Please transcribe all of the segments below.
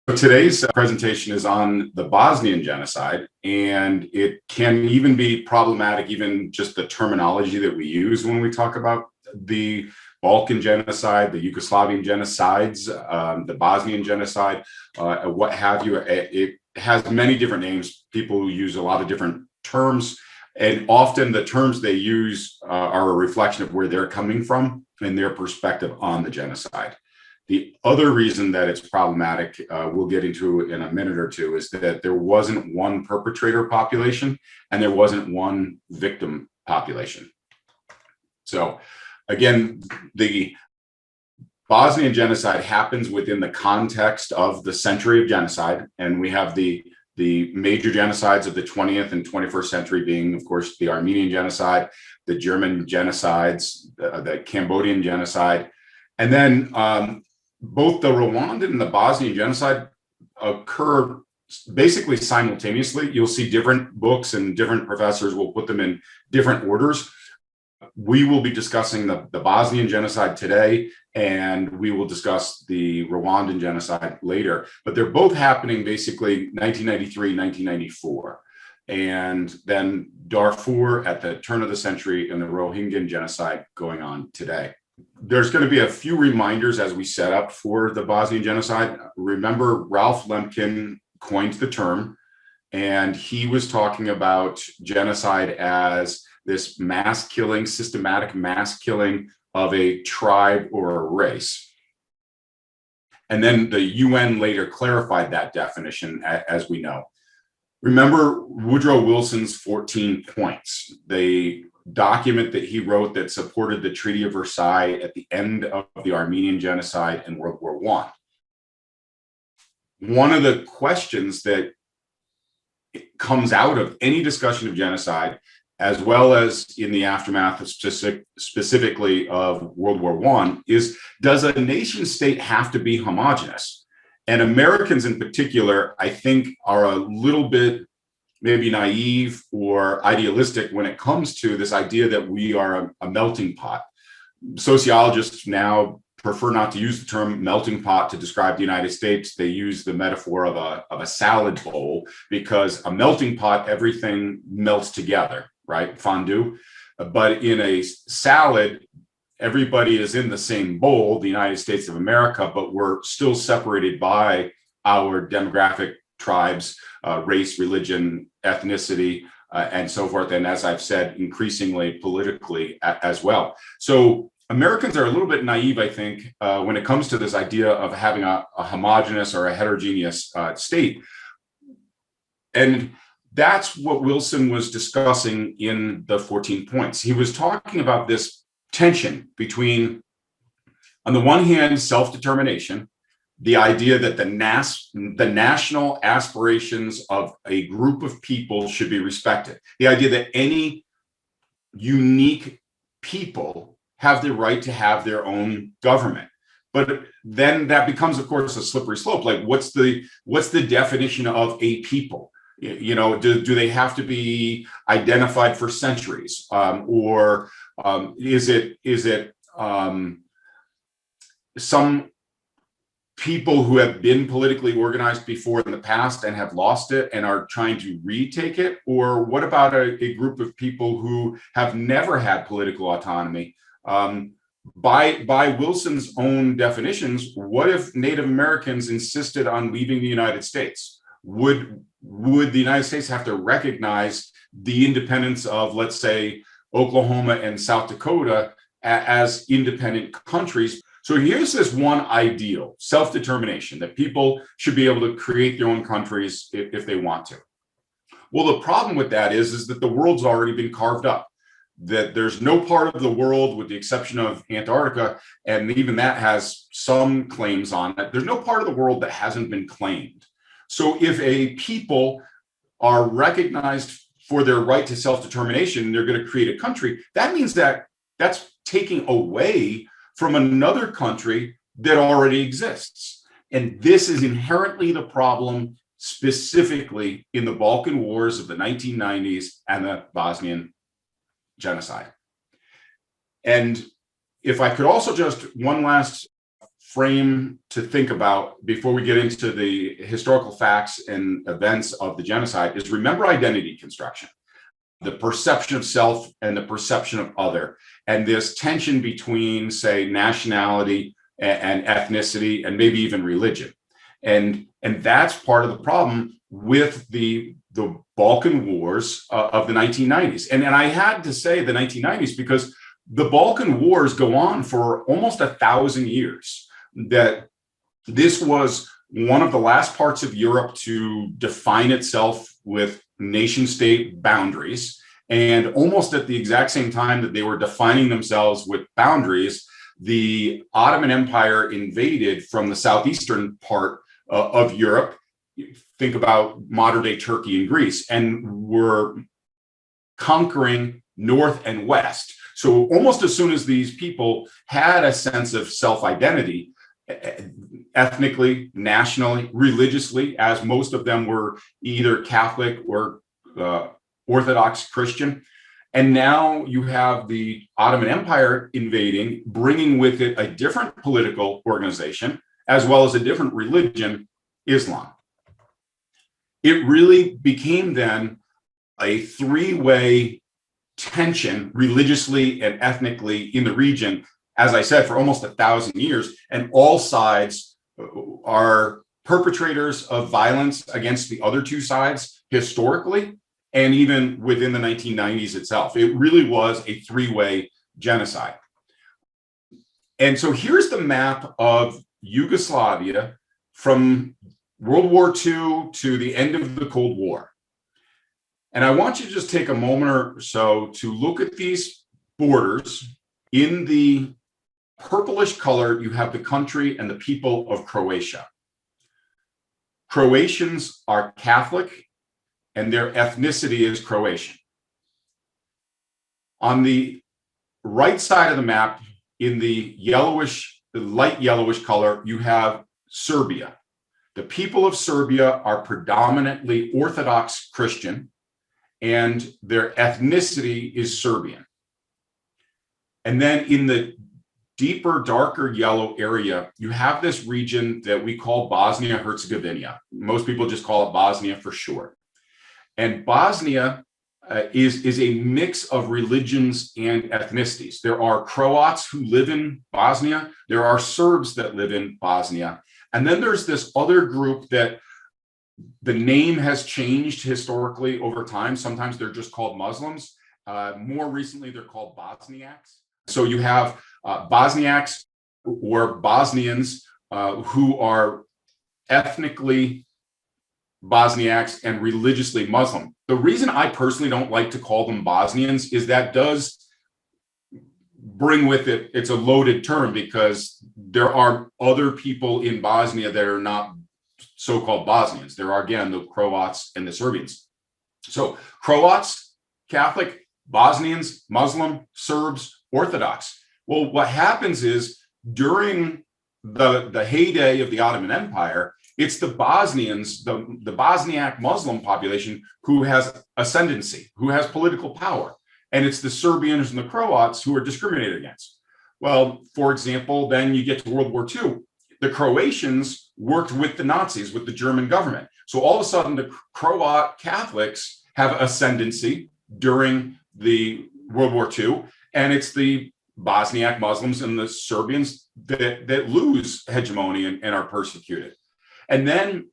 So today's presentation is on the Bosnian Genocide, and it can even be problematic, even just the terminology that we use when we talk about the Balkan Genocide, the Yugoslavian Genocides, the Bosnian Genocide, what have you. It has many different names. People use a lot of different terms, and often the terms they use are a reflection of where they're coming from and their perspective on the genocide. The other reason that it's problematic, we'll get into in a minute or two, is that there wasn't one perpetrator population and there wasn't one victim population. So again, the Bosnian genocide happens within the context of the century of genocide, and we have the major genocides of the 20th and 21st century being, of course, the Armenian genocide, the German genocides, the Cambodian genocide, and then both the Rwandan and the Bosnian genocide occur basically simultaneously. You'll see different books and different professors will put them in different orders. We will be discussing the Bosnian genocide today, and we will discuss the Rwandan genocide later. But they're both happening basically 1993, 1994. And then Darfur at the turn of the century and the Rohingya genocide going on today. There's going to be a few reminders as we set up for the Bosnian genocide. Remember, Ralph Lemkin coined the term, and he was talking about genocide as this mass killing, systematic mass killing of a tribe or a race. And then the UN later clarified that definition, as we know. Remember Woodrow Wilson's 14 points, the document that he wrote that supported the Treaty of Versailles at the end of the Armenian genocide in World War I. One of the questions that comes out of any discussion of genocide, as well as in the aftermath of specifically of World War I, is, does a nation state have to be homogenous? And Americans in particular, I think, are a little bit maybe naive or idealistic when it comes to this idea that we are a melting pot. Sociologists now prefer not to use the term melting pot to describe the United States. They use the metaphor of a salad bowl, because a melting pot, everything melts together, right? Fondue. But in a salad, everybody is in the same bowl, the United States of America, but we're still separated by our demographic tribes, race, religion, ethnicity, and so forth. And as I've said, increasingly politically as well. So Americans are a little bit naive, I think, when it comes to this idea of having a homogenous or a heterogeneous state. And that's what Wilson was discussing in the 14 points. He was talking about this tension between, on the one hand, self-determination, the idea that the national aspirations of a group of people should be respected. The idea that any unique people have the right to have their own government. But then that becomes, of course, a slippery slope. Like, what's the definition of a people? You know, do they have to be identified for centuries, or is it some people who have been politically organized before in the past and have lost it and are trying to retake it? Or what about a group of people who have never had political autonomy? By Wilson's own definitions, what if Native Americans insisted on leaving the United States? Would the United States have to recognize the independence of, let's say, Oklahoma and South Dakota as independent countries? So here's this one ideal, self-determination, that people should be able to create their own countries if they want to. Well, the problem with that is that the world's already been carved up, that there's no part of the world, with the exception of Antarctica, and even that has some claims on it. There's no part of the world that hasn't been claimed. So if a people are recognized for their right to self-determination, they're going to create a country, that means that that's taking away from another country that already exists. And this is inherently the problem, specifically in the Balkan Wars of the 1990s and the Bosnian genocide. And if I could also just one last frame to think about before we get into the historical facts and events of the genocide is remember identity construction, the perception of self and the perception of other, and this tension between, say, nationality and ethnicity and maybe even religion. And that's part of the problem with the Balkan Wars of the 1990s. And I had to say the 1990s because the Balkan Wars go on for almost 1,000 years. That this was one of the last parts of Europe to define itself with nation-state boundaries. And almost at the exact same time that they were defining themselves with boundaries, the Ottoman Empire invaded from the southeastern part of Europe. Think about modern-day Turkey and Greece, and were conquering north and west. So almost as soon as these people had a sense of self-identity, ethnically, nationally, religiously, as most of them were either Catholic or Orthodox Christian. And now you have the Ottoman Empire invading, bringing with it a different political organization, as well as a different religion, Islam. It really became then a three-way tension religiously and ethnically in the region, as I said, for almost 1,000 years, and all sides are perpetrators of violence against the other two sides historically, and even within the 1990s itself. It really was a three-way genocide. And so here's the map of Yugoslavia from World War II to the end of the Cold War. And I want you to just take a moment or so to look at these borders. In the purplish color, you have the country and the people of Croatia. Croatians are Catholic, and their ethnicity is Croatian. On the right side of the map, in the light yellowish color, you have Serbia. The people of Serbia are predominantly Orthodox Christian, and their ethnicity is Serbian. And then in the deeper, darker yellow area, you have this region that we call Bosnia-Herzegovina. Most people just call it Bosnia for short. And Bosnia is a mix of religions and ethnicities. There are Croats who live in Bosnia. There are Serbs that live in Bosnia. And then there's this other group that the name has changed historically over time. Sometimes they're just called Muslims. More recently, they're called Bosniaks. So you have Bosniaks or Bosnians who are ethnically Bosniaks and religiously Muslim. The reason I personally don't like to call them Bosnians is that does bring with it, it's a loaded term because there are other people in Bosnia that are not so-called Bosnians. There are, again, the Croats and the Serbians. So Croats, Catholic, Bosnians, Muslim, Serbs, Orthodox. Well, what happens is during the heyday of the Ottoman Empire, it's the Bosnians, the Bosniak Muslim population who has ascendancy, who has political power. And it's the Serbians and the Croats who are discriminated against. Well, for example, then you get to World War II. The Croatians worked with the Nazis, with the German government. So all of a sudden, the Croat Catholics have ascendancy during the World War II. And it's the Bosniak Muslims and the Serbians that lose hegemony and are persecuted. And then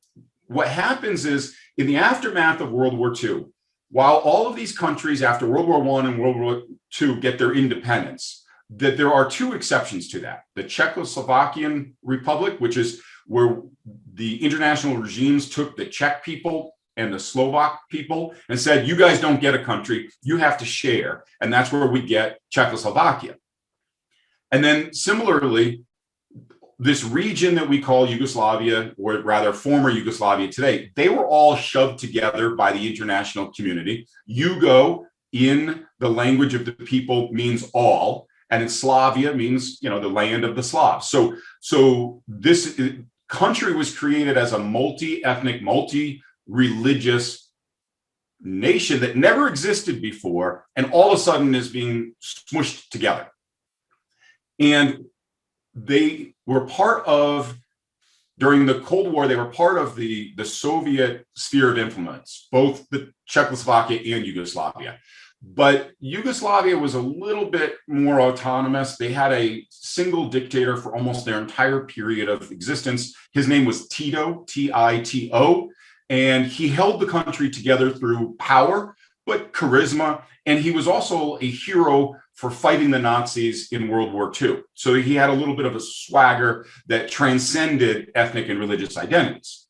what happens is in the aftermath of World War II, while all of these countries after World War I and World War II get their independence, that there are two exceptions to that. The Czechoslovakian Republic, which is where the international regimes took the Czech people and the Slovak people and said, you guys don't get a country, you have to share. And that's where we get Czechoslovakia. And then similarly, this region that we call Yugoslavia, or rather former Yugoslavia today, they were all shoved together by the international community. Yugo in the language of the people means all, and in Slavia means, the land of the Slavs. So this country was created as a multi-ethnic, multi-religious nation that never existed before, and all of a sudden is being smushed together. And they were part of, during the Cold War, they were part of the Soviet sphere of influence, both the Czechoslovakia and Yugoslavia. But Yugoslavia was a little bit more autonomous. They had a single dictator for almost their entire period of existence. His name was Tito, T-I-T-O, and he held the country together through power, but charisma. And he was also a hero for fighting the Nazis in World War II. So he had a little bit of a swagger that transcended ethnic and religious identities.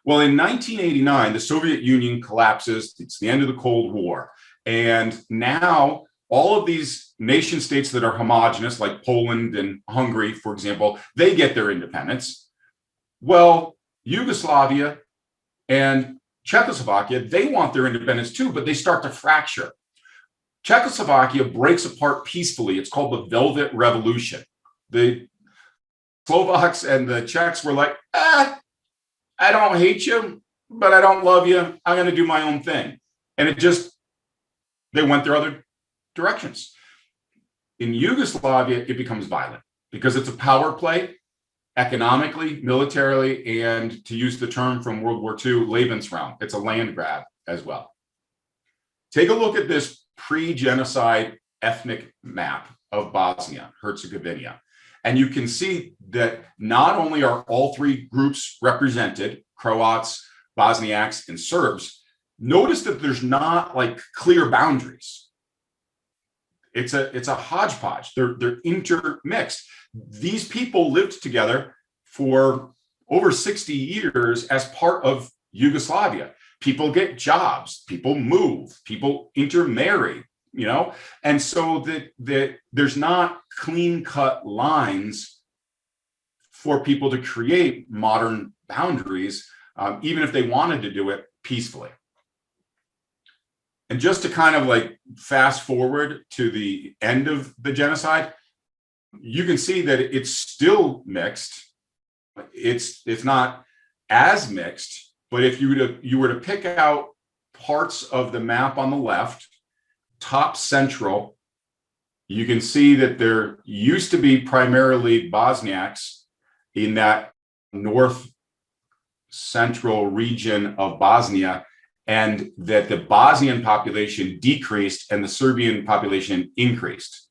Well, in 1989, the Soviet Union collapses. It's the end of the Cold War. And now all of these nation states that are homogenous, like Poland and Hungary, for example, they get their independence. Well, Yugoslavia and Czechoslovakia, they want their independence too, but they start to fracture. Czechoslovakia breaks apart peacefully. It's called the Velvet Revolution. The Slovaks and the Czechs were like, I don't hate you, but I don't love you. I'm going to do my own thing. And they went their other directions. In Yugoslavia, it becomes violent because it's a power play, economically, militarily, and to use the term from World War II, Lebensraum. It's a land grab as well. Take a look at this pre-genocide ethnic map of Bosnia, Herzegovina. And you can see that not only are all three groups represented, Croats, Bosniaks, and Serbs, notice that there's not like clear boundaries. It's a hodgepodge. They're intermixed. These people lived together for over 60 years as part of Yugoslavia. People get jobs, people move, people intermarry, and so that there's not clean-cut lines for people to create modern boundaries, even if they wanted to do it peacefully. And just to kind of like fast forward to the end of the genocide, you can see that it's still mixed. It's not as mixed, but if you were to pick out parts of the map on the left, top central, you can see that there used to be primarily Bosniaks in that north central region of Bosnia, and that the Bosnian population decreased and the Serbian population increased.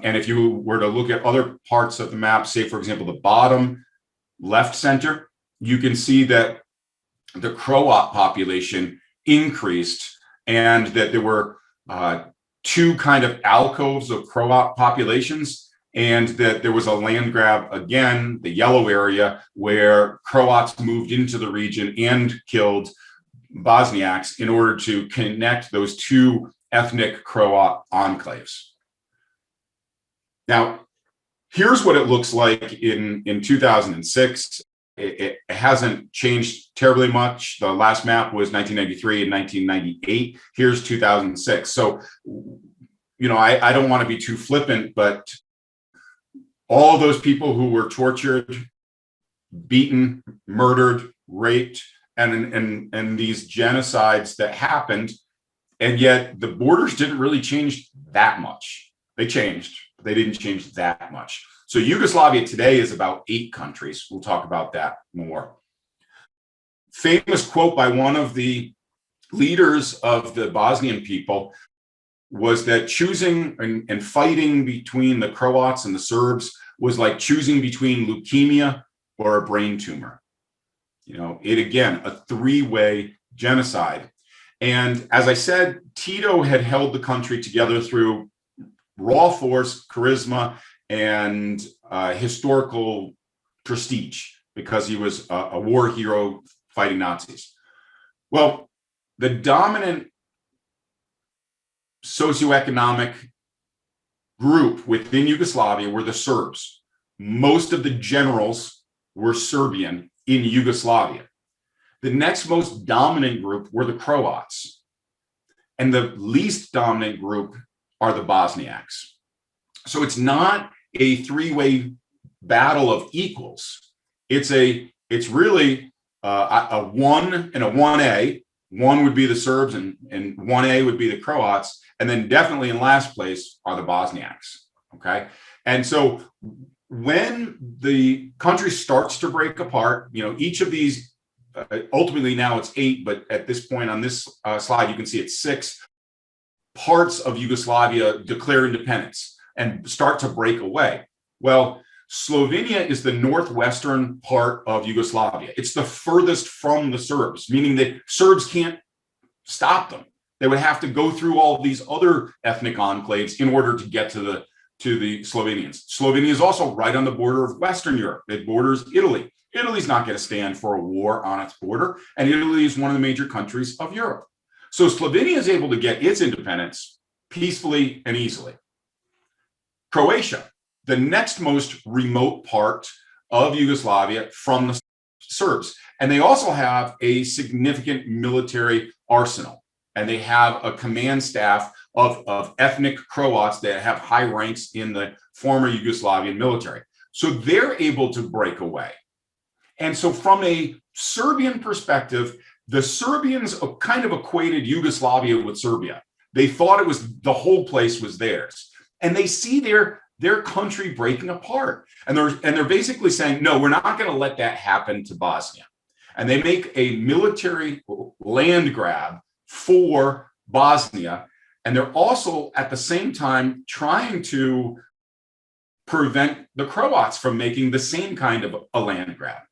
And if you were to look at other parts of the map, say, for example, the bottom left center, you can see that the Croat population increased and that there were two kind of alcoves of Croat populations, and that there was a land grab, again, the yellow area, where Croats moved into the region and killed Bosniaks in order to connect those two ethnic Croat enclaves. Now, here's what it looks like in 2006. It hasn't changed terribly much. The last map was 1993 and 1998. Here's 2006. So, I don't want to be too flippant, but all of those people who were tortured, beaten, murdered, raped, and these genocides that happened, and yet the borders didn't really change that much. They changed, but they didn't change that much. So Yugoslavia today is about 8 countries. We'll talk about that more. Famous quote by one of the leaders of the Bosnian people was that choosing and fighting between the Croats and the Serbs was like choosing between leukemia or a brain tumor. Again, a 3-way genocide. And as I said, Tito had held the country together through raw force, charisma, and historical prestige, because he was a war hero fighting Nazis. Well, the dominant socioeconomic group within Yugoslavia were the Serbs. Most of the generals were Serbian in Yugoslavia. The next most dominant group were the Croats. And the least dominant group are the Bosniaks. So it's not a 3-way battle of equals. It's really a 1 and a 1A. 1 would be the Serbs and 1A would be the Croats. And then definitely in last place are the Bosniaks. Okay. And so when the country starts to break apart, each of these, ultimately now it's 8, but at this point on this slide, you can see it's 6 parts of Yugoslavia declare independence and start to break away. Well, Slovenia is the northwestern part of Yugoslavia. It's the furthest from the Serbs, meaning that Serbs can't stop them. They would have to go through all of these other ethnic enclaves in order to get to the Slovenians. Slovenia is also right on the border of Western Europe. It borders Italy. Italy's not going to stand for a war on its border, and Italy is one of the major countries of Europe. So Slovenia is able to get its independence peacefully and easily. Croatia, the next most remote part of Yugoslavia from the Serbs, and they also have a significant military arsenal, and they have a command staff of ethnic Croats that have high ranks in the former Yugoslavian military. So they're able to break away. And so from a Serbian perspective, the Serbians kind of equated Yugoslavia with Serbia. They thought it was the whole place was theirs. And they see their country breaking apart. And they're basically saying, no, we're not going to let that happen to Bosnia. And they make a military land grab for Bosnia. And they're also at the same time trying to prevent the Croats from making the same kind of a land grab.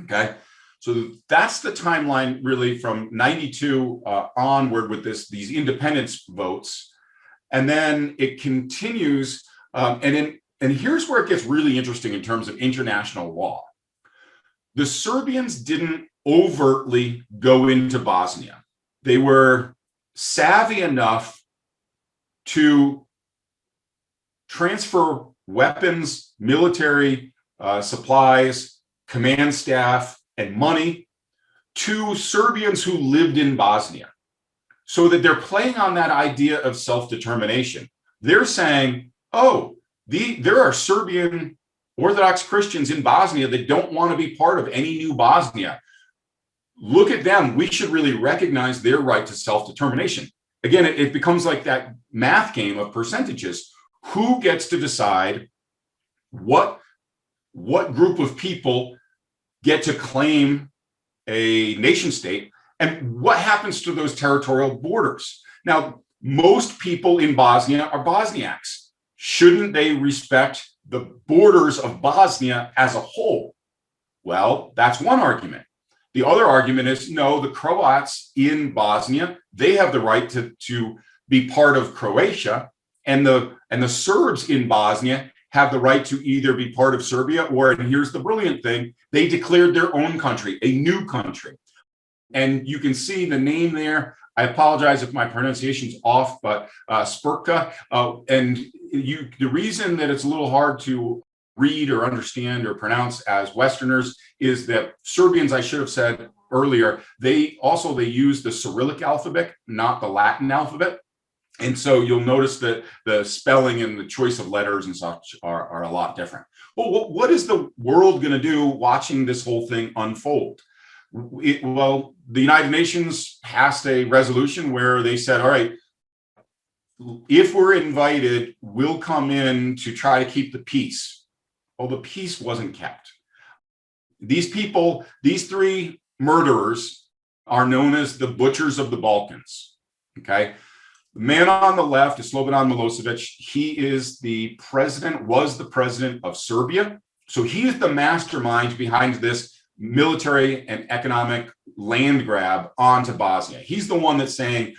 Okay, so that's the timeline really from 92 onward with these independence votes. And then it continues. And here's where it gets really interesting in terms of international law. The Serbians didn't overtly go into Bosnia. They were savvy enough to transfer weapons, military supplies, command staff, and money to Serbians who lived in Bosnia, so that they're playing on that idea of self-determination. They're saying, oh, there are Serbian Orthodox Christians in Bosnia that don't want to be part of any new Bosnia. Look at them. We should really recognize their right to self-determination. Again, it becomes like that math game of percentages. Who gets to decide what group of people get to claim a nation state, and what happens to those territorial borders? Now, most people in Bosnia are Bosniaks. Shouldn't they respect the borders of Bosnia as a whole? Well, that's one argument. The other argument is, no, the Croats in Bosnia, they have the right to be part of Croatia, and the Serbs in Bosnia have the right to either be part of Serbia, or, and here's the brilliant thing, they declared their own country, a new country. And you can see the name there. I apologize if my pronunciation's off, but Spurka. And the reason that it's a little hard to read or understand or pronounce as Westerners is that Serbians, I should have said earlier, they use the Cyrillic alphabet, not the Latin alphabet. And so you'll notice that the spelling and the choice of letters and such are a lot different. Well, what is the world going to do watching this whole thing unfold? Well, the United Nations passed a resolution where they said, all right, if we're invited, we'll come in to try to keep the peace. Well, the peace wasn't kept. These people, these 3 murderers, are known as the butchers of the Balkans. Okay. The man on the left is Slobodan Milosevic. He is was the president of Serbia. So he is the mastermind behind this military and economic land grab onto Bosnia. He's the one that's saying,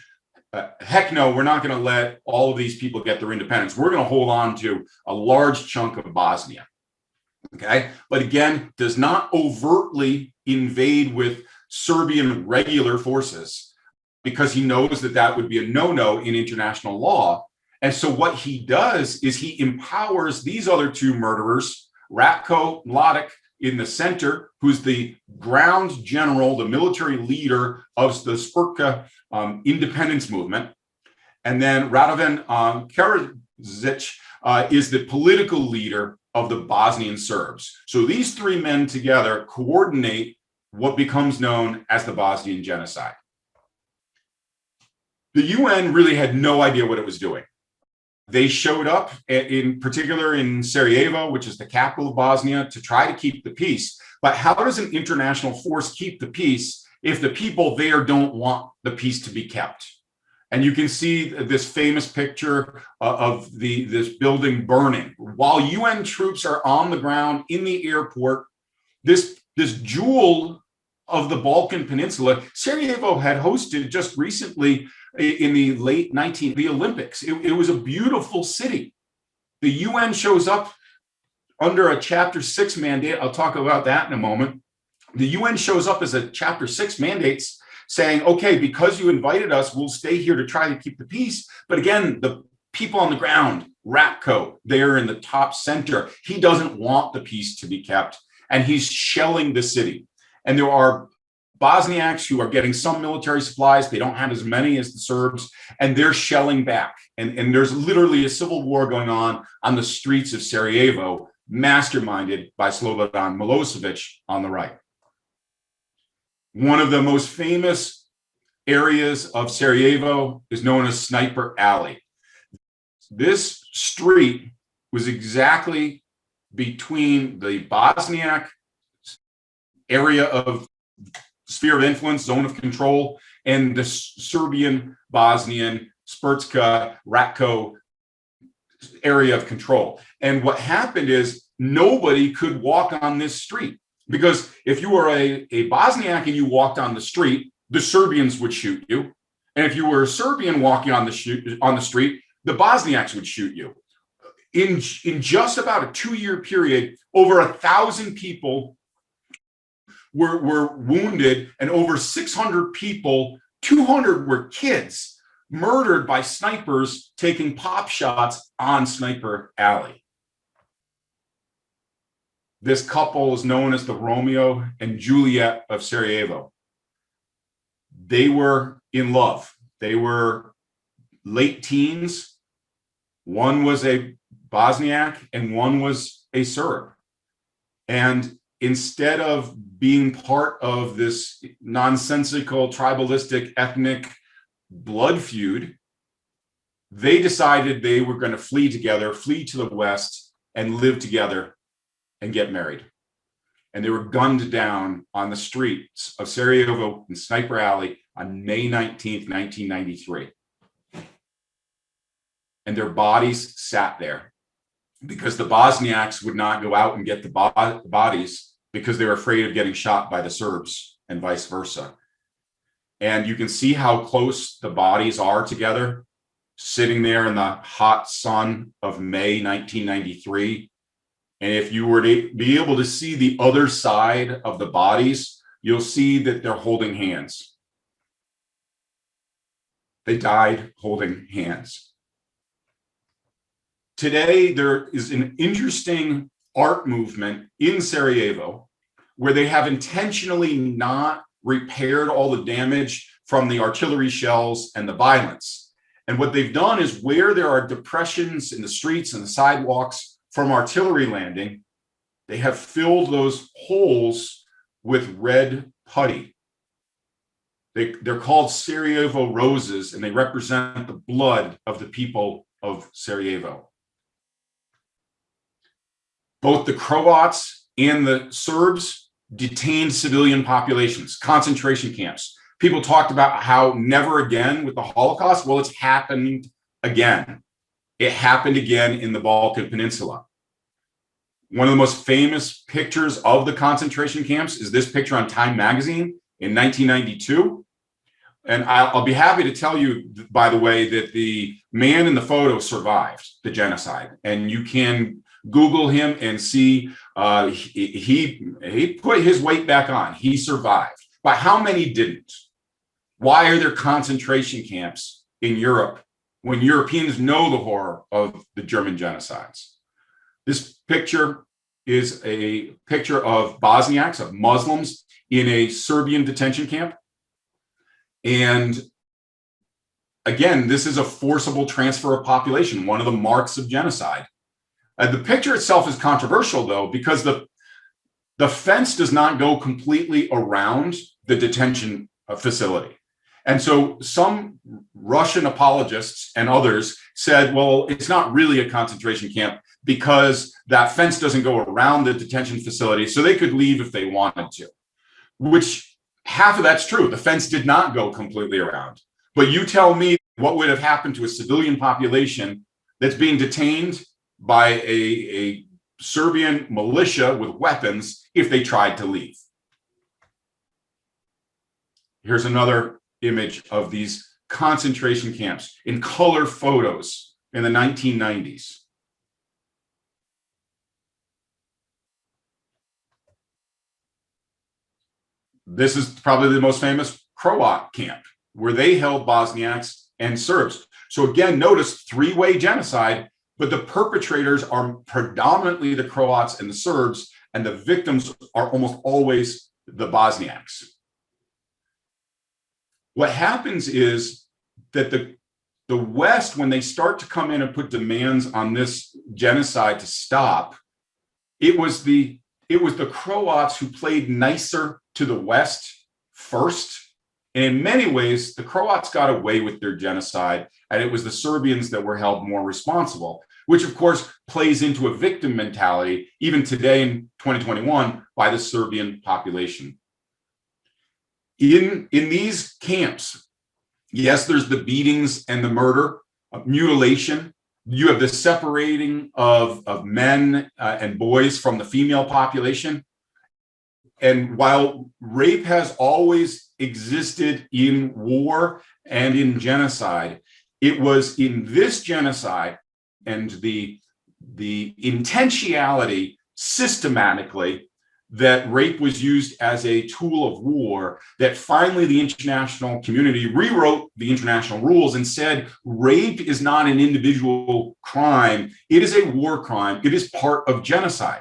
heck no, we're not going to let all of these people get their independence. We're going to hold on to a large chunk of Bosnia. Okay. But again, does not overtly invade with Serbian regular forces, because he knows that that would be a no-no in international law. And so what he does is he empowers these other 2 murderers, Ratko Mladic in the center, who's the ground general, the military leader of the Spurka independence movement. And then Radovan Karadzic is the political leader of the Bosnian Serbs. So these 3 men together coordinate what becomes known as the Bosnian Genocide. The UN really had no idea what it was doing. They showed up, in particular in Sarajevo, which is the capital of Bosnia, to try to keep the peace. But how does an international force keep the peace if the people there don't want the peace to be kept? And you can see this famous picture of this building burning. While UN troops are on the ground in the airport, this jewel of the Balkan Peninsula, Sarajevo had hosted just recently in the late the Olympics. It was a beautiful city. The UN shows up under a Chapter 6 mandate. I'll talk about that in a moment. The UN shows up as a Chapter 6 mandates saying, okay, because you invited us, we'll stay here to try to keep the peace. But again, the people on the ground, Ratko, there in the top center, he doesn't want the peace to be kept, and he's shelling the city. And there are Bosniaks who are getting some military supplies. They don't have as many as the Serbs, and they're shelling back. And there's literally a civil war going on the streets of Sarajevo, masterminded by Slobodan Milosevic on the right. One of the most famous areas of Sarajevo is known as Sniper Alley. This street was exactly between the Bosniak area of sphere of influence, zone of control, and the Serbian, Bosnian, Spurtska, Ratko area of control. And what happened is nobody could walk on this street, because if you were a Bosniak and you walked on the street, the Serbians would shoot you. And if you were a Serbian walking on the street, the Bosniaks would shoot you. In just about a 2-year period, over 1,000 people were wounded, and over 600 people, 200 were kids, murdered by snipers taking pop shots on Sniper Alley. This couple is known as the Romeo and Juliet of Sarajevo. They were in love. They were late teens. One was a Bosniak and one was a Serb. And instead of being part of this nonsensical, tribalistic, ethnic blood feud, they decided they were going to flee together, flee to the West, and live together and get married. And they were gunned down on the streets of Sarajevo in Sniper Alley on May 19th, 1993. And their bodies sat there because the Bosniaks would not go out and get the bodies because they were afraid of getting shot by the Serbs and vice versa. And you can see how close the bodies are together, sitting there in the hot sun of May 1993. And if you were to be able to see the other side of the bodies, you'll see that they're holding hands. They died holding hands. Today, there is an interesting art movement in Sarajevo where they have intentionally not repaired all the damage from the artillery shells and the violence. And what they've done is, where there are depressions in the streets and the sidewalks from artillery landing, they have filled those holes with red putty. They're called Sarajevo roses, and they represent the blood of the people of Sarajevo. Both the Croats and the Serbs detained civilian populations, concentration camps. People talked about how never again with the Holocaust. Well, it's happened again. It happened again in the Balkan Peninsula. One of the most famous pictures of the concentration camps is this picture on Time magazine in 1992. And I'll be happy to tell you, by the way, that the man in the photo survived the genocide. And you can Google him and see he put his weight back on. He survived. But how many didn't? Why are there concentration camps in Europe when Europeans know the horror of the German genocides? This picture is a picture of Bosniaks, of Muslims, in a Serbian detention camp. And again, this is a forcible transfer of population, one of the marks of genocide. The picture itself is controversial, though, because the fence does not go completely around the detention facility. And so some Russian apologists and others said, well, it's not really a concentration camp because that fence doesn't go around the detention facility, so they could leave if they wanted to, which half of that's true. The fence did not go completely around. But you tell me what would have happened to a civilian population that's being detained by a Serbian militia with weapons if they tried to leave. Here's another image of these concentration camps in color photos in the 1990s. This is probably the most famous Croat camp, where they held Bosniaks and Serbs. So again, notice three-way genocide, but the perpetrators are predominantly the Croats and the Serbs, and the victims are almost always the Bosniaks. What happens is that the West, when they start to come in and put demands on this genocide to stop, it was the Croats who played nicer to the West first. And in many ways, the Croats got away with their genocide, and it was the Serbians that were held more responsible, which of course plays into a victim mentality, even today in 2021, by the Serbian population. In these camps, yes, there's the beatings and the murder, mutilation. You have the separating of men and boys from the female population. And while rape has always existed in war and in genocide, it was in this genocide and the intentionality systematically that rape was used as a tool of war, that finally the international community rewrote the international rules and said, rape is not an individual crime, it is a war crime, it is part of genocide.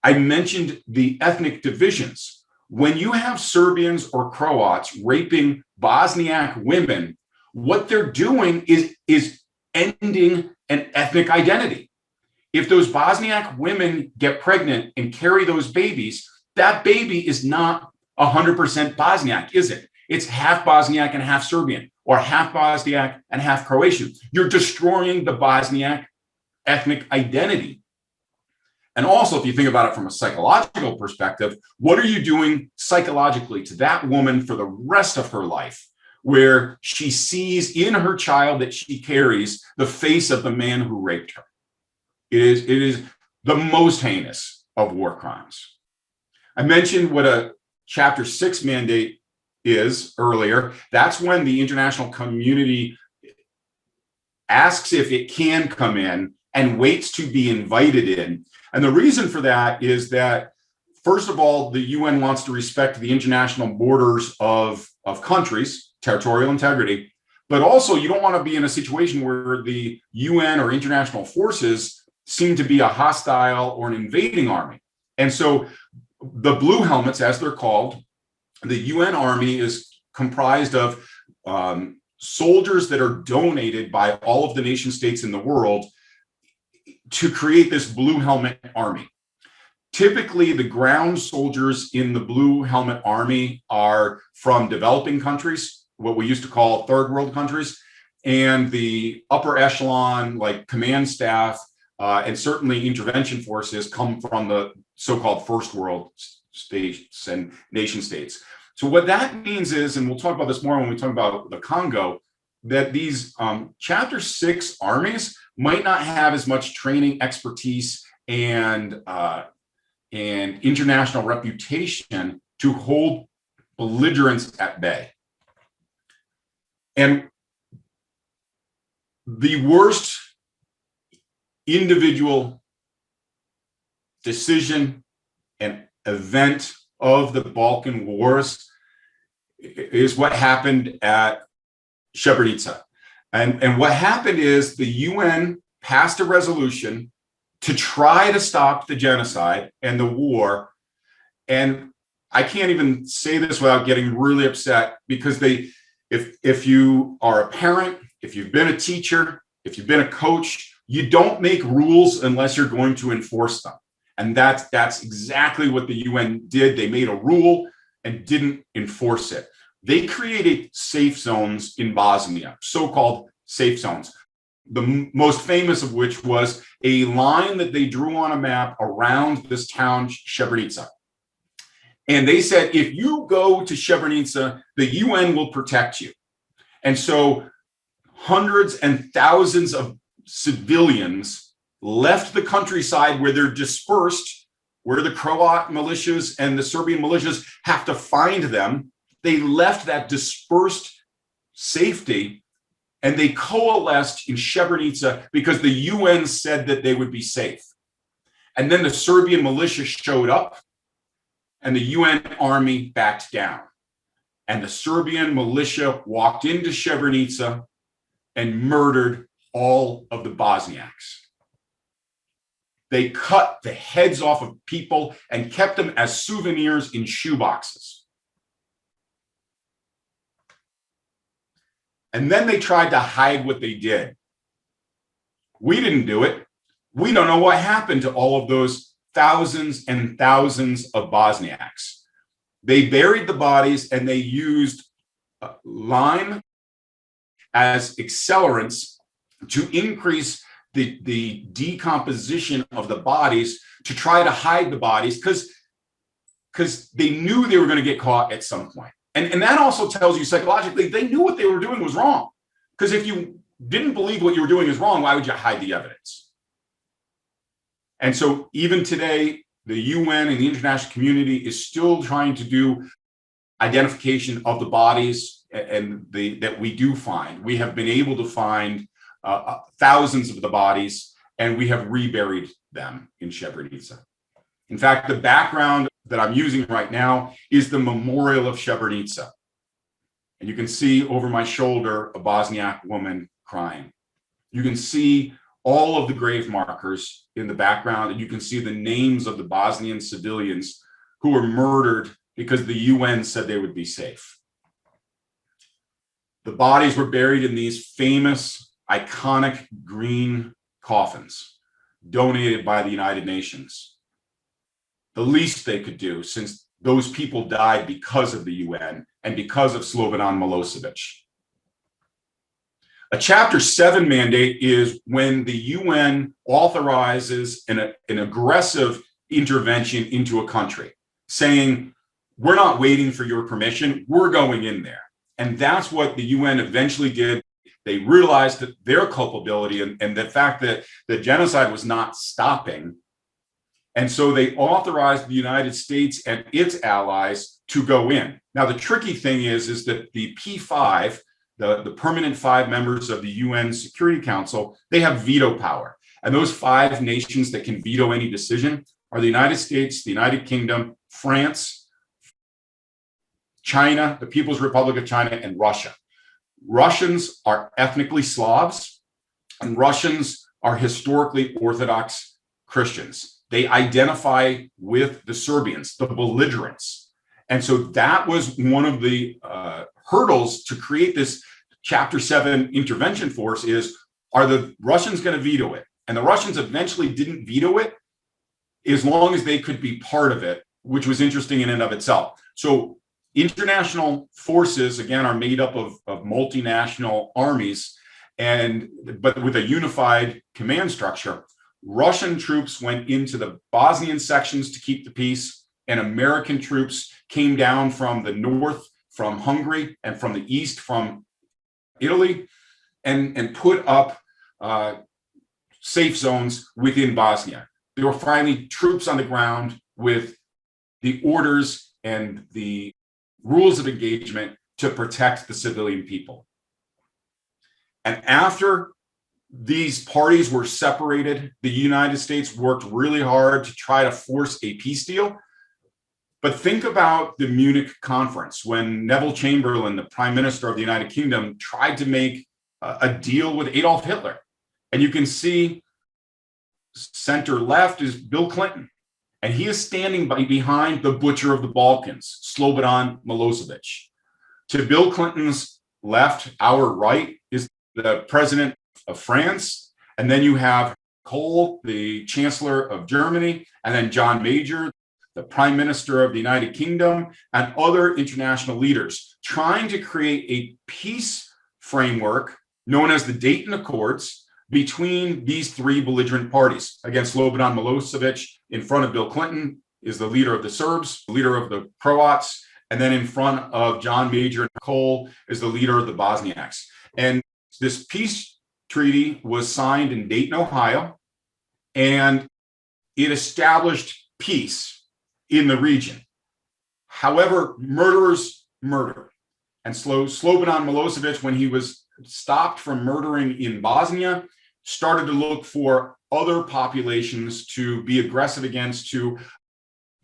I mentioned the ethnic divisions. When you have Serbians or Croats raping Bosniak women, what they're doing is ending an ethnic identity. If those Bosniak women get pregnant and carry those babies, that baby is not 100% Bosniak, is it? It's half Bosniak and half Serbian, or half Bosniak and half Croatian. You're destroying the Bosniak ethnic identity. And also, if you think about it from a psychological perspective, what are you doing psychologically to that woman for the rest of her life, where she sees in her child that she carries the face of the man who raped her? It is the most heinous of war crimes. I mentioned what a Chapter 6 mandate is earlier. That's when the international community asks if it can come in and waits to be invited in. And the reason for that is that, first of all, the UN wants to respect the international borders of countries, territorial integrity, but also you don't want to be in a situation where the UN or international forces seem to be a hostile or an invading army. And so the blue helmets, as they're called, the UN army is comprised of soldiers that are donated by all of the nation states in the world to create this blue helmet army. Typically, the ground soldiers in the blue helmet army are from developing countries, what we used to call third world countries, and the upper echelon, like command staff, and certainly intervention forces, come from the so-called first world states and nation states. So what that means is, and we'll talk about this more when we talk about the Congo, that these Chapter 6 armies might not have as much training, expertise, and international reputation to hold belligerents at bay. And the worst individual decision and event of the Balkan Wars is what happened at Srebrenica. And what happened is the UN passed a resolution to try to stop the genocide and the war. And I can't even say this without getting really upset, because if you are a parent, if you've been a teacher, if you've been a coach, you don't make rules unless you're going to enforce them. And that's exactly what the UN did. They made a rule and didn't enforce it. they created safe zones in Bosnia, so-called safe zones. The most famous of which was a line that they drew on a map around this town, Srebrenica. And they said, if you go to Srebrenica, the UN will protect you. And so hundreds and thousands of civilians left the countryside where they're dispersed, where the Croat militias and the Serbian militias have to find them. They left that dispersed safety and they coalesced in Srebrenica because the UN said that they would be safe. And then the Serbian militia showed up and the UN army backed down. And the Serbian militia walked into Srebrenica and murdered all of the Bosniaks. They cut the heads off of people and kept them as souvenirs in shoeboxes. And then they tried to hide what they did. We didn't do it. We don't know what happened to all of those thousands and thousands of Bosniaks. They buried the bodies and they used lime as accelerants to increase the decomposition of the bodies to try to hide the bodies because they knew they were going to get caught at some point. And that also tells you psychologically, they knew what they were doing was wrong. Because if you didn't believe what you were doing is wrong, why would you hide the evidence? And so even today, the UN and the international community is still trying to do identification of the bodies and that we do find. We have been able to find thousands of the bodies, and we have reburied them in Srebrenica. In fact, the background that I'm using right now is the memorial of Srebrenica. And you can see over my shoulder a Bosniak woman crying. You can see all of the grave markers in the background, and you can see the names of the Bosnian civilians who were murdered because the UN said they would be safe. The bodies were buried in these famous, iconic green coffins donated by the United Nations. The least they could do, since those people died because of the UN and because of Slobodan Milosevic. A Chapter 7 mandate is when the UN authorizes an aggressive intervention into a country, saying, we're not waiting for your permission, we're going in there. And that's what the UN eventually did. They realized that their culpability and the fact that the genocide was not stopping. And so they authorized the United States and its allies to go in. Now, the tricky thing is that the P5, the permanent 5 members of the UN Security Council, they have veto power. And those 5 nations that can veto any decision are the United States, the United Kingdom, France, China, the People's Republic of China, and Russia. Russians are ethnically Slavs, and Russians are historically Orthodox Christians. They identify with the Serbians, the belligerents. And so that was one of the hurdles to create this Chapter 7 intervention force is, are the Russians going to veto it? And the Russians eventually didn't veto it as long as they could be part of it, which was interesting in and of itself. So international forces, again, are made up of multinational armies, but with a unified command structure. Russian troops went into the Bosnian sections to keep the peace, and American troops came down from the north, from Hungary, and from the east, from Italy, and put up safe zones within Bosnia. There were finally troops on the ground with the orders and the rules of engagement to protect the civilian people. And after these parties were separated, the United States worked really hard to try to force a peace deal. But think about the Munich conference when Neville Chamberlain, the Prime Minister of the United Kingdom, tried to make a deal with Adolf Hitler. And you can see center left is Bill Clinton. And he is standing behind the butcher of the Balkans, Slobodan Milosevic. To Bill Clinton's left, our right, is the president of France. And then you have Kohl, the Chancellor of Germany, and then John Major, the Prime Minister of the United Kingdom, and other international leaders, trying to create a peace framework known as the Dayton Accords between these three belligerent parties. Again, Slobodan Milosevic in front of Bill Clinton is the leader of the Serbs, leader of the Croats, and then in front of John Major Nicole is the leader of the Bosniaks. And this peace treaty was signed in Dayton, Ohio, and it established peace in the region. However, murderers murder. And Slobodan Milosevic, when he was stopped from murdering in Bosnia, started to look for other populations to be aggressive against, to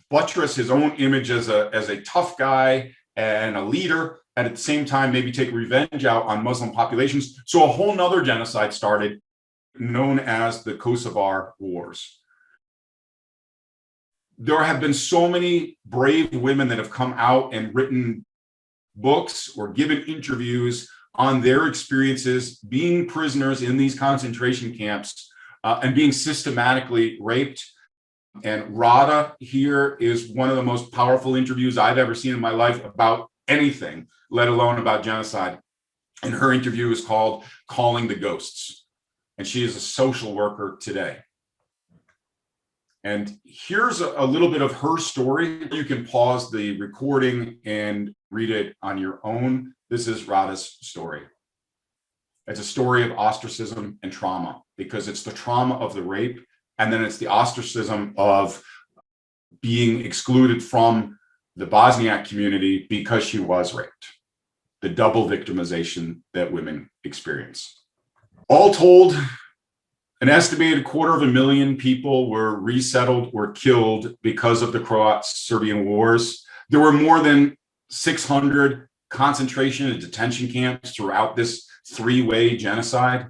buttress his own image as a tough guy and a leader, and at the same time maybe take revenge out on Muslim populations. So a whole nother genocide started, known as the Kosovar Wars. There have been so many brave women that have come out and written books or given interviews on their experiences being prisoners in these concentration camps and being systematically raped. And Rada here is one of the most powerful interviews I've ever seen in my life about anything, let alone about genocide. And her interview is called Calling the Ghosts. And she is a social worker today. And here's a little bit of her story. You can pause the recording and read it on your own. This is Rada's story. It's a story of ostracism and trauma, because it's the trauma of the rape, and then it's the ostracism of being excluded from the Bosniak community because she was raped. The double victimization that women experience. All told, an estimated 250,000 people were resettled or killed because of the Croat-Serbian wars. There were more than 600 concentration and detention camps throughout this three-way genocide.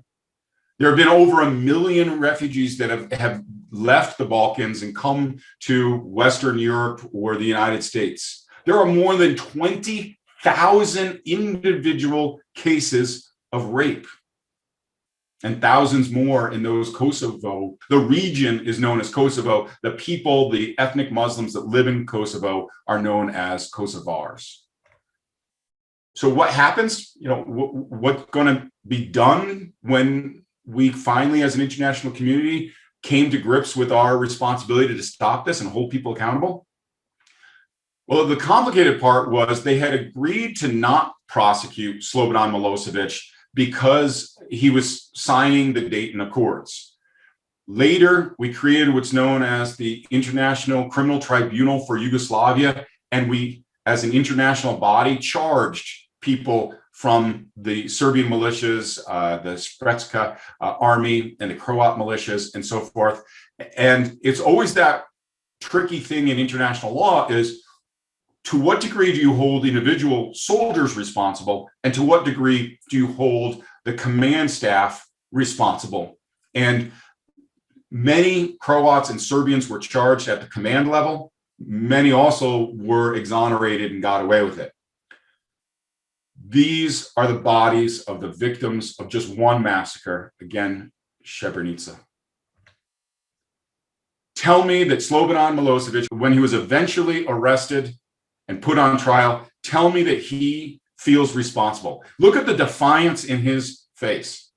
There have been over 1 million refugees that have left the Balkans and come to Western Europe or the United States. There are more than 20,000 individual cases of rape, and thousands more in those Kosovo. The region is known as Kosovo. The people, the ethnic Muslims that live in Kosovo, are known as Kosovars. So what happens? What's going to be done when we finally, as an international community, came to grips with our responsibility to stop this and hold people accountable? Well, the complicated part was they had agreed to not prosecute Slobodan Milosevic because he was signing the Dayton Accords. Later, we created what's known as the International Criminal Tribunal for Yugoslavia, and we, as an international body, charged people from the Serbian militias, the Srpska army, and the Croat militias, and so forth. And it's always that tricky thing in international law is, to what degree do you hold individual soldiers responsible, and to what degree do you hold the command staff responsible? And many Croats and Serbians were charged at the command level. Many also were exonerated and got away with it. These are the bodies of the victims of just one massacre, again, Srebrenica. Tell me that Slobodan Milosevic, when he was eventually arrested and put on trial, tell me that he feels responsible. Look at the defiance in his face.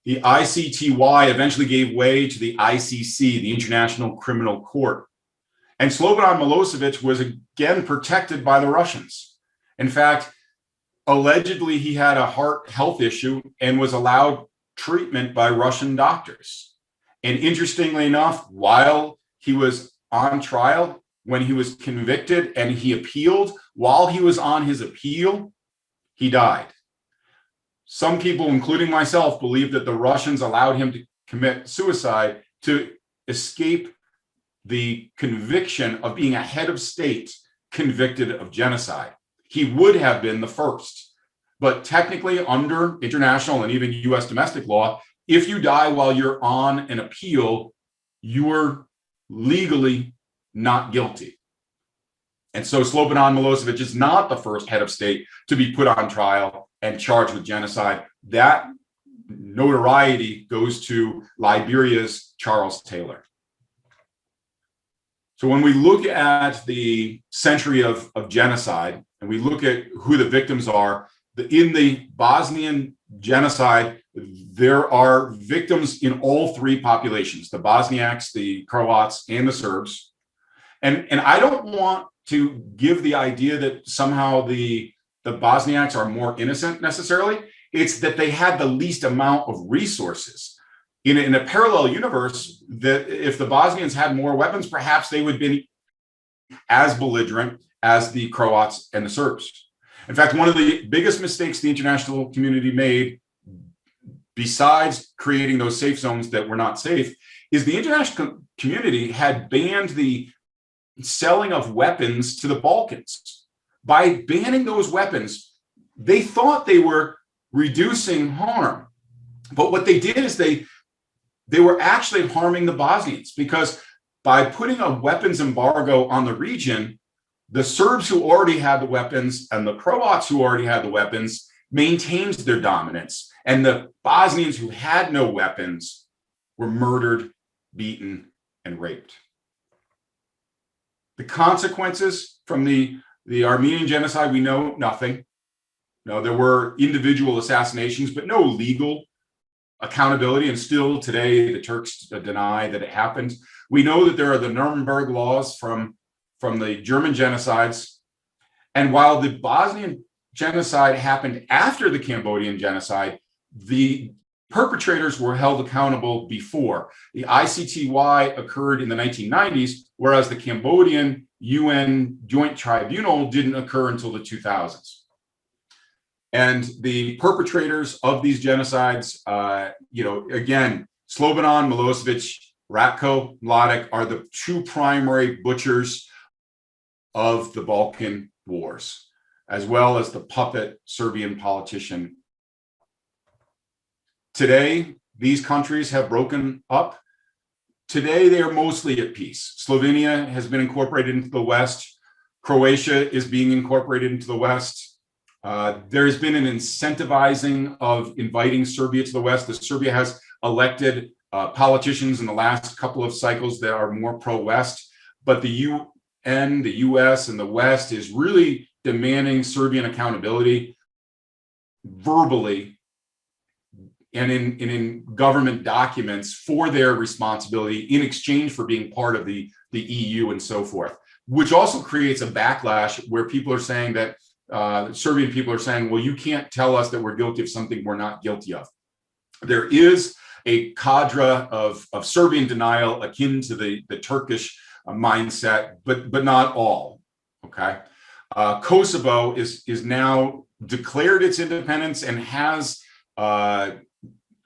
The ICTY eventually gave way to the ICC, the International Criminal Court. And Slobodan Milosevic was again protected by the Russians. In fact, allegedly he had a heart health issue and was allowed treatment by Russian doctors. And interestingly enough, while he was on trial, when he was convicted and he appealed, while he was on his appeal, he died. Some people, including myself, believe that the Russians allowed him to commit suicide to escape the conviction of being a head of state convicted of genocide. He would have been the first. But technically, under international and even US domestic law, if you die while you're on an appeal, you're legally not guilty. And so Slobodan Milosevic is not the first head of state to be put on trial and charged with genocide. That notoriety goes to Liberia's Charles Taylor. So when we look at the century of genocide, and we look at who the victims are, in the Bosnian genocide, there are victims in all three populations, the Bosniaks, the Croats, and the Serbs. And I don't want to give the idea that somehow the Bosniaks are more innocent necessarily. It's that they had the least amount of resources. In a parallel universe, that if the Bosnians had more weapons, perhaps they would be as belligerent as the Croats and the Serbs. In fact, one of the biggest mistakes the international community made, besides creating those safe zones that were not safe, is the international community had banned the selling of weapons to the Balkans. By banning those weapons, they thought they were reducing harm. But what they did is they were actually harming the Bosnians, because by putting a weapons embargo on the region, the Serbs who already had the weapons and the Croats who already had the weapons maintained their dominance. And the Bosnians who had no weapons were murdered, beaten, and raped. The consequences from the Armenian genocide, we know nothing. No, there were individual assassinations, but no legal accountability. And still today, the Turks deny that it happened. We know that there are the Nuremberg laws from the German genocides. And while the Bosnian genocide happened after the Cambodian genocide, the perpetrators were held accountable before. The ICTY occurred in the 1990s, whereas the Cambodian UN Joint Tribunal didn't occur until the 2000s. And the perpetrators of these genocides, again, Slobodan Milosevic, Ratko Mladic are the two primary butchers of the Balkan Wars, as well as the puppet Serbian politician. Today, these countries have broken up. Today, they are mostly at peace. Slovenia has been incorporated into the West. Croatia is being incorporated into the West. There has been an incentivizing of inviting Serbia to the West. Serbia has elected politicians in the last couple of cycles that are more pro-West, but the UN, the US, and the West is really demanding Serbian accountability verbally and in government documents for their responsibility in exchange for being part of the EU and so forth, which also creates a backlash where people are saying that Serbian people are saying, well, you can't tell us that we're guilty of something we're not guilty of. There is a cadre of Serbian denial akin to the Turkish mindset, but not all, okay? Kosovo is now declared its independence and has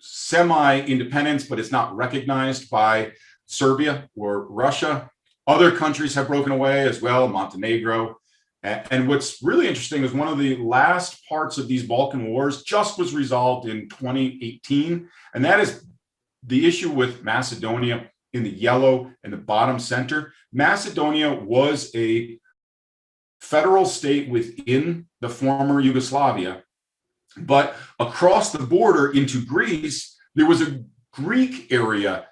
semi-independence, but it's not recognized by Serbia or Russia. Other countries have broken away as well, Montenegro. And what's really interesting is one of the last parts of these Balkan wars just was resolved in 2018, and that is the issue with Macedonia in the yellow in the bottom center. Macedonia was a federal state within the former Yugoslavia, but across the border into Greece, there was a Greek area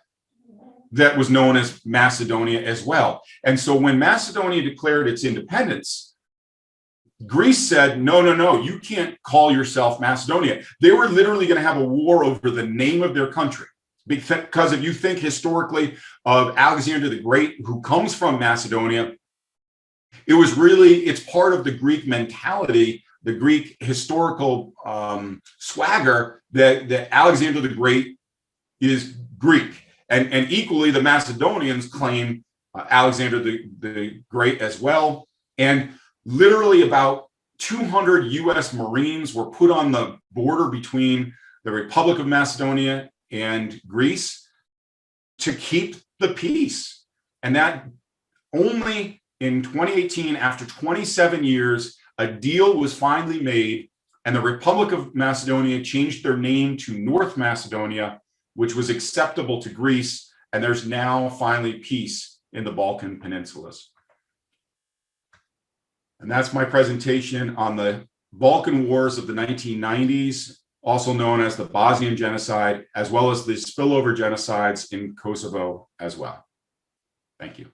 that was known as Macedonia as well. And so when Macedonia declared its independence, Greece said, no, you can't call yourself Macedonia. They were literally going to have a war over the name of their country. Because if you think historically of Alexander the Great, who comes from Macedonia, it's part of the Greek mentality, the Greek historical swagger that Alexander the Great is Greek. And equally, the Macedonians claim Alexander the Great as well. And literally about 200 US Marines were put on the border between the Republic of Macedonia and Greece to keep the peace. And that only in 2018, after 27 years, a deal was finally made, and the Republic of Macedonia changed their name to North Macedonia, which was acceptable to Greece, and there's now finally peace in the Balkan peninsulas. And that's my presentation on the Balkan Wars of the 1990s, also known as the Bosnian Genocide, as well as the spillover genocides in Kosovo as well. Thank you.